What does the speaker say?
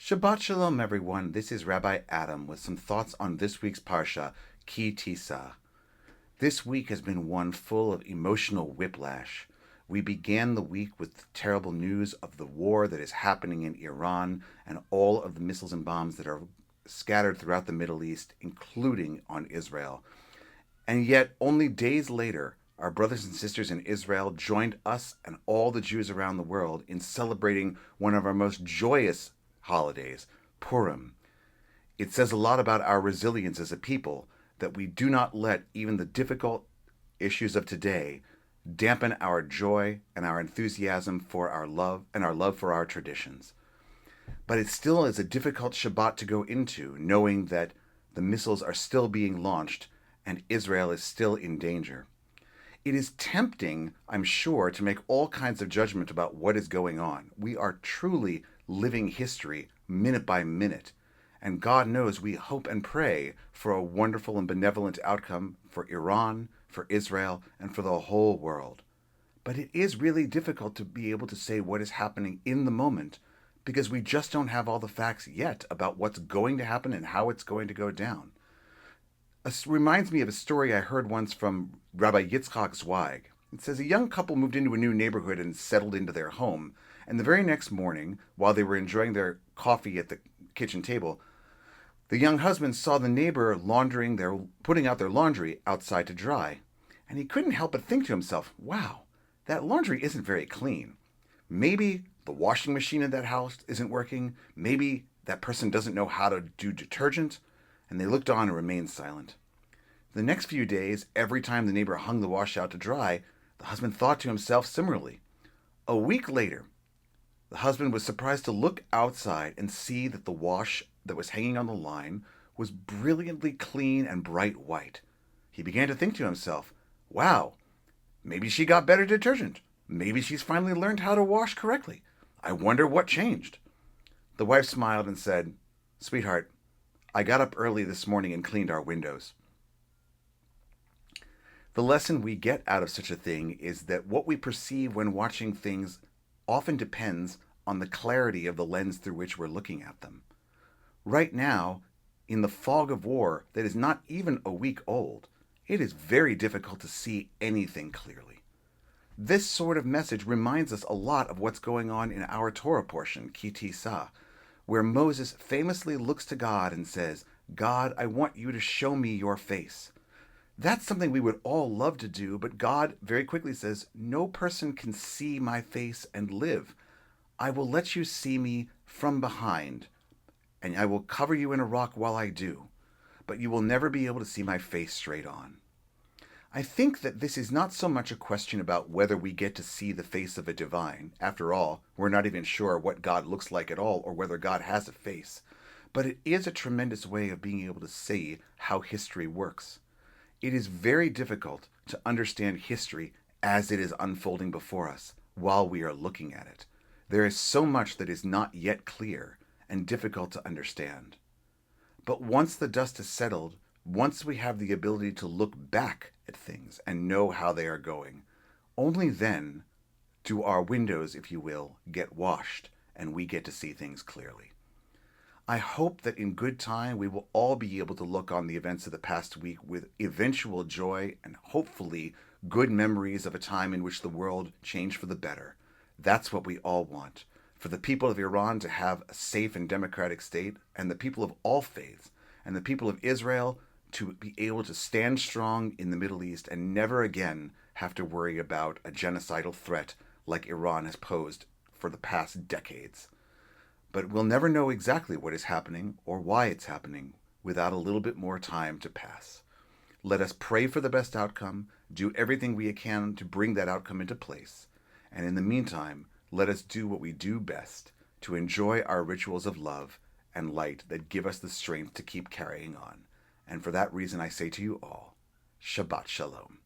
Shabbat Shalom, everyone. This is Rabbi Adam with some thoughts on this week's Parsha, Ki Tisa. This week has been one full of emotional whiplash. We began the week with the terrible news of the war that is happening in Iran and all of the missiles and bombs that are scattered throughout the Middle East, including on Israel. And yet, only days later, our brothers and sisters in Israel joined us and all the Jews around the world in celebrating one of our most joyous holidays, Purim. It says a lot about our resilience as a people that we do not let even the difficult issues of today dampen our joy and our enthusiasm for our love and our love for our traditions. But it still is a difficult Shabbat to go into, knowing that the missiles are still being launched and Israel is still in danger. It is tempting, I'm sure, to make all kinds of judgment about what is going on. We are truly living history minute by minute. And God knows we hope and pray for a wonderful and benevolent outcome for Iran, for Israel, and for the whole world. But it is really difficult to be able to say what is happening in the moment because we just don't have all the facts yet about what's going to happen and how it's going to go down. It reminds me of a story I heard once from Rabbi Yitzchak Zweig. It says a young couple moved into a new neighborhood and settled into their home. And the very next morning, while they were enjoying their coffee at the kitchen table, the young husband saw the neighbor putting out their laundry outside to dry. And he couldn't help but think to himself, wow, that laundry isn't very clean. Maybe the washing machine in that house isn't working. Maybe that person doesn't know how to do detergent. And they looked on and remained silent. The next few days, every time the neighbor hung the wash out to dry, the husband thought to himself similarly. A week later, the husband was surprised to look outside and see that the wash that was hanging on the line was brilliantly clean and bright white. He began to think to himself, wow, maybe she got better detergent. Maybe she's finally learned how to wash correctly. I wonder what changed. The wife smiled and said, sweetheart, I got up early this morning and cleaned our windows. The lesson we get out of such a thing is that what we perceive when watching things often depends on the clarity of the lens through which we're looking at them. Right now, in the fog of war that is not even a week old, it is very difficult to see anything clearly. This sort of message reminds us a lot of what's going on in our Torah portion, Ki Tisa, where Moses famously looks to God and says, God, I want you to show me your face. That's something we would all love to do, but God very quickly says, no person can see my face and live. I will let you see me from behind, and I will cover you in a rock while I do, but you will never be able to see my face straight on. I think that this is not so much a question about whether we get to see the face of a divine. After all, we're not even sure what God looks like at all or whether God has a face. But it is a tremendous way of being able to see how history works. It is very difficult to understand history as it is unfolding before us while we are looking at it. There is so much that is not yet clear and difficult to understand. But once the dust has settled, once we have the ability to look back at things and know how they are going, only then do our windows, if you will, get washed and we get to see things clearly. I hope that in good time we will all be able to look on the events of the past week with eventual joy and hopefully good memories of a time in which the world changed for the better. That's what we all want. For the people of Iran to have a safe and democratic state, and the people of all faiths, and the people of Israel to be able to stand strong in the Middle East and never again have to worry about a genocidal threat like Iran has posed for the past decades. But we'll never know exactly what is happening or why it's happening without a little bit more time to pass. Let us pray for the best outcome, do everything we can to bring that outcome into place, and in the meantime, let us do what we do best to enjoy our rituals of love and light that give us the strength to keep carrying on. And for that reason I say to you all, Shabbat Shalom.